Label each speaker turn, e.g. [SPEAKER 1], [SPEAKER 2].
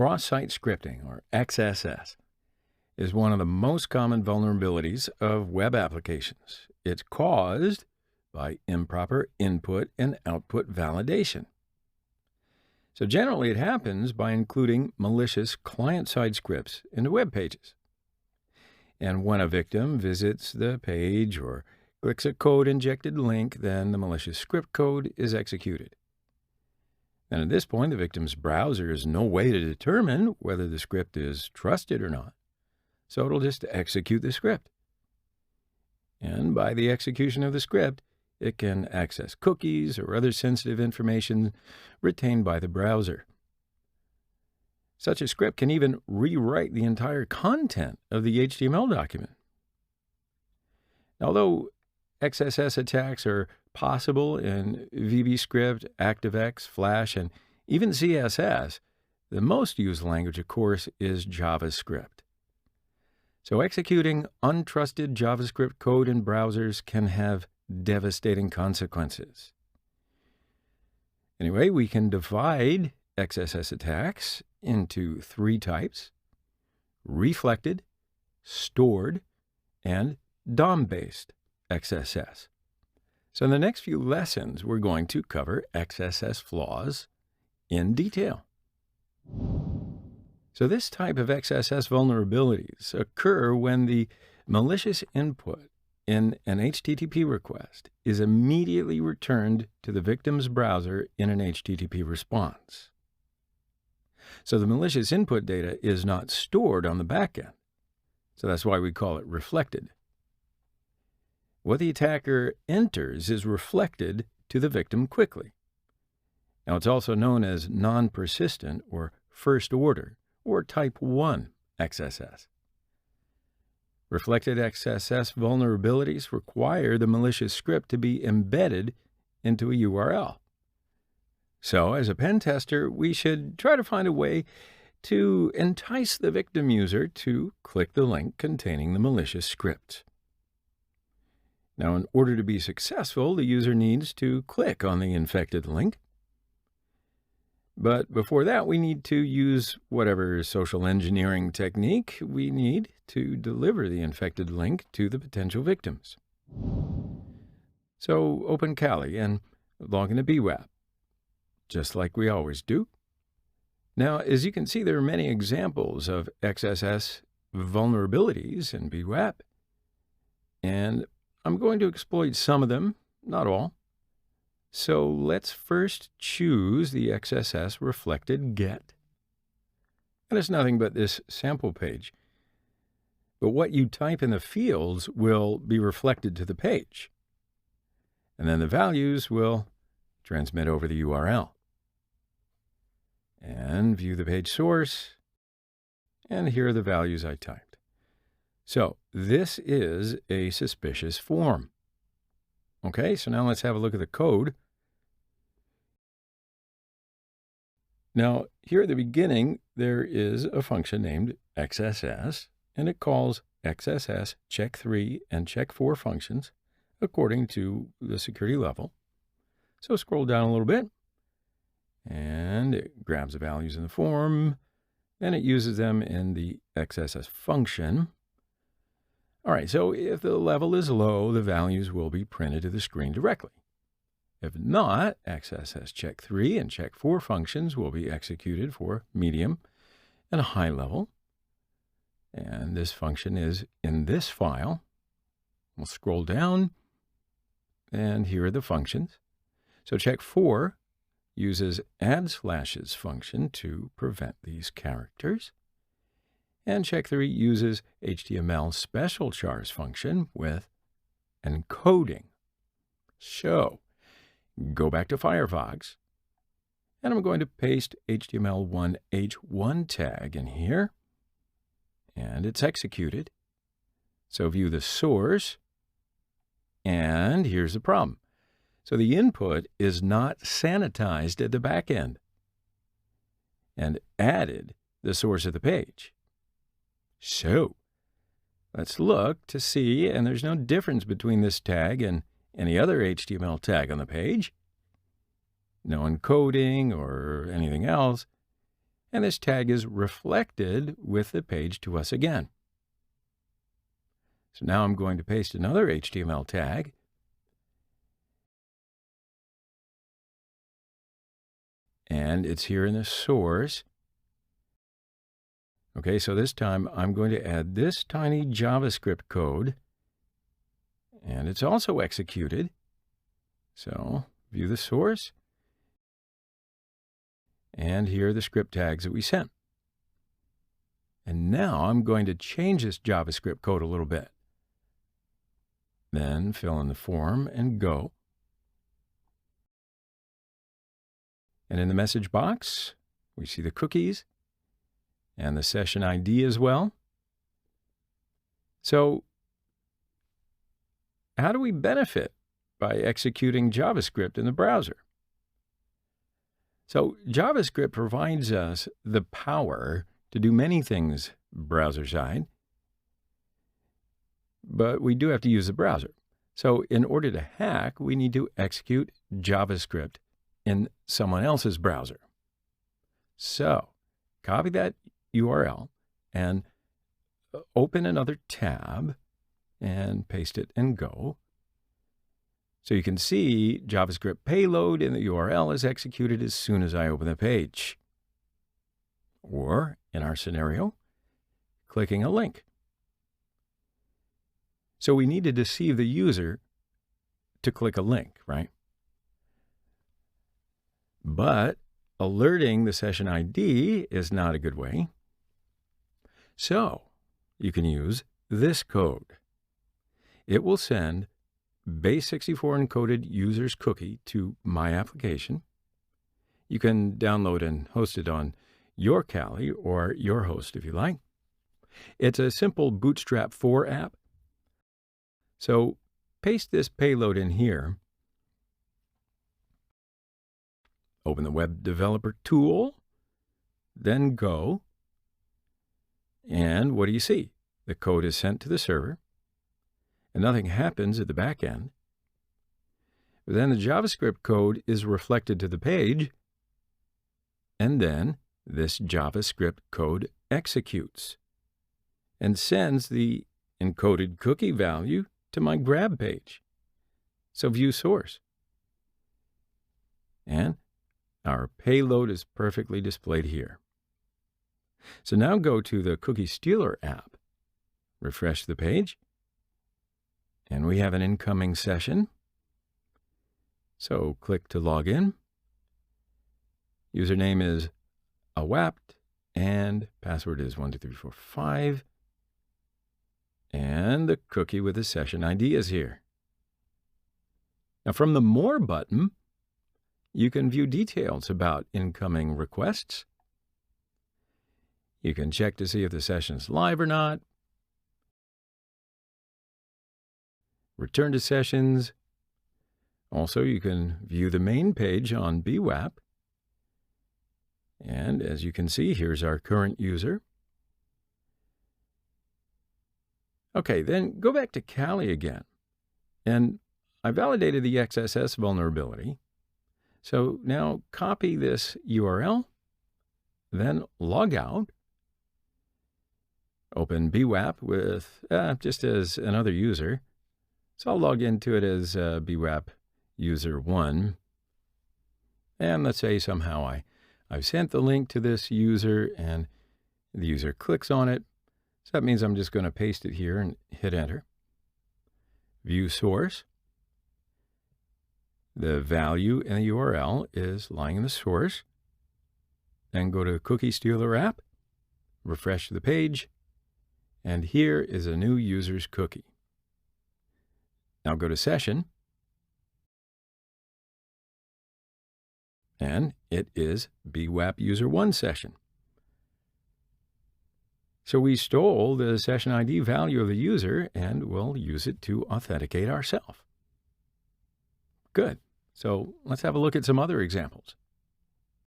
[SPEAKER 1] Cross-site scripting, or XSS, is one of the most common vulnerabilities of web applications. It's caused by improper input and output validation. So generally it happens by including malicious client-side scripts into web pages. And when a victim visits the page or clicks a code-injected link, then the malicious script code is executed. And at this point, the victim's browser has no way to determine whether the script is trusted or not. So it'll just execute the script. And by the execution of the script, it can access cookies or other sensitive information retained by the browser. Such a script can even rewrite the entire content of the HTML document. Although XSS attacks are possible in VBScript, ActiveX, Flash, and even CSS, the most used language, of course, is JavaScript. So executing untrusted JavaScript code in browsers can have devastating consequences. Anyway, we can divide XSS attacks into three types: reflected, stored, and DOM-based XSS. So in the next few lessons, we're going to cover XSS flaws in detail. So this type of XSS vulnerabilities occur when the malicious input in an HTTP request is immediately returned to the victim's browser in an HTTP response. So the malicious input data is not stored on the backend. So that's why we call it reflected. What the attacker enters is reflected to the victim quickly. Now, it's also known as non-persistent or first order or type 1 XSS. Reflected XSS vulnerabilities require the malicious script to be embedded into a URL. So, as a pen tester, we should try to find a way to entice the victim user to click the link containing the malicious script. Now, in order to be successful, the user needs to click on the infected link. But before that, we need to use whatever social engineering technique we need to deliver the infected link to the potential victims. So open Kali and log into BWAP, just like we always do. Now, as you can see, there are many examples of XSS vulnerabilities in BWAP, and I'm going to exploit some of them, not all. So let's first choose the XSS reflected get. And it's nothing but this sample page. But what you type in the fields will be reflected to the page. And then the values will transmit over the URL. And view the page source. And here are the values I typed. So this is a suspicious form. Okay, so now let's have a look at the code. Now, here at the beginning, there is a function named XSS, and it calls XSS check3 and check4 functions according to the security level. So scroll down a little bit, and it grabs the values in the form, then it uses them in the XSS function. All right, so if the level is low, the values will be printed to the screen directly. If not, XSS check3 and check4 functions will be executed for medium and a high level. And this function is in this file. We'll scroll down, and here are the functions. So check4 uses add slashes function to prevent these characters. And check3 uses HTML special chars function with encoding. So go back to Firefox, and I'm going to paste HTML1H1 tag in here, and it's executed. So view the source, and here's the problem. So the input is not sanitized at the back end and added the source of the page. So let's look to see, and there's no difference between this tag and any other HTML tag on the page. No encoding or anything else. and this tag is reflected with the page to us again. So now I'm going to paste another HTML tag. And it's here in the source. Okay, so this time I'm going to add this tiny JavaScript code, and it's also executed. So view the source, and here are the script tags that we sent. And now I'm going to change this JavaScript code a little bit. Then fill in the form and go. And in the message box, we see the cookies and the session ID as well. So how do we benefit by executing JavaScript in the browser? So JavaScript provides us the power to do many things browser side, but we do have to use the browser. So in order to hack, we need to execute JavaScript in someone else's browser. So copy that URL and open another tab and paste it and go. So you can see JavaScript payload in the URL is executed as soon as I open the page. Or, in our scenario, clicking a link. So we need to deceive the user to click a link, right? But alerting the session ID is not a good way. So you can use this code. It will send base64 encoded user's cookie to my application. You can download and host it on your Kali or your host if you like. It's a simple Bootstrap 4 app. So paste this payload in here. Open the Web Developer tool, then go. And what do you see? The code is sent to the server, and nothing happens at the back end. But then the JavaScript code is reflected to the page, and then this JavaScript code executes and sends the encoded cookie value to my grab page. So view source. And our payload is perfectly displayed here. So now go to the Cookie Stealer app, refresh the page, and we have an incoming session. So click to log in. Username is awapt and password is 12345. And the cookie with the session ID is here. Now from the More button, you can view details about incoming requests. You can check to see if the session's live or not. Return to sessions. Also, you can view the main page on BWAP. And as you can see, here's our current user. Okay, then go back to Kali again. And I validated the XSS vulnerability. So now copy this URL, then log out. Open BWAP with just as another user. So I'll log into it as BWAP user 1. And let's say somehow I've sent the link to this user and the user clicks on it. So that means I'm just going to paste it here and hit enter. View source. The value in the URL is lying in the source. Then go to Cookie Stealer app, refresh the page, and here is a new user's cookie. Now go to session, and it is BWAP user 1 session. So we stole the session ID value of the user and we'll use it to authenticate ourselves. Good. So let's have a look at some other examples.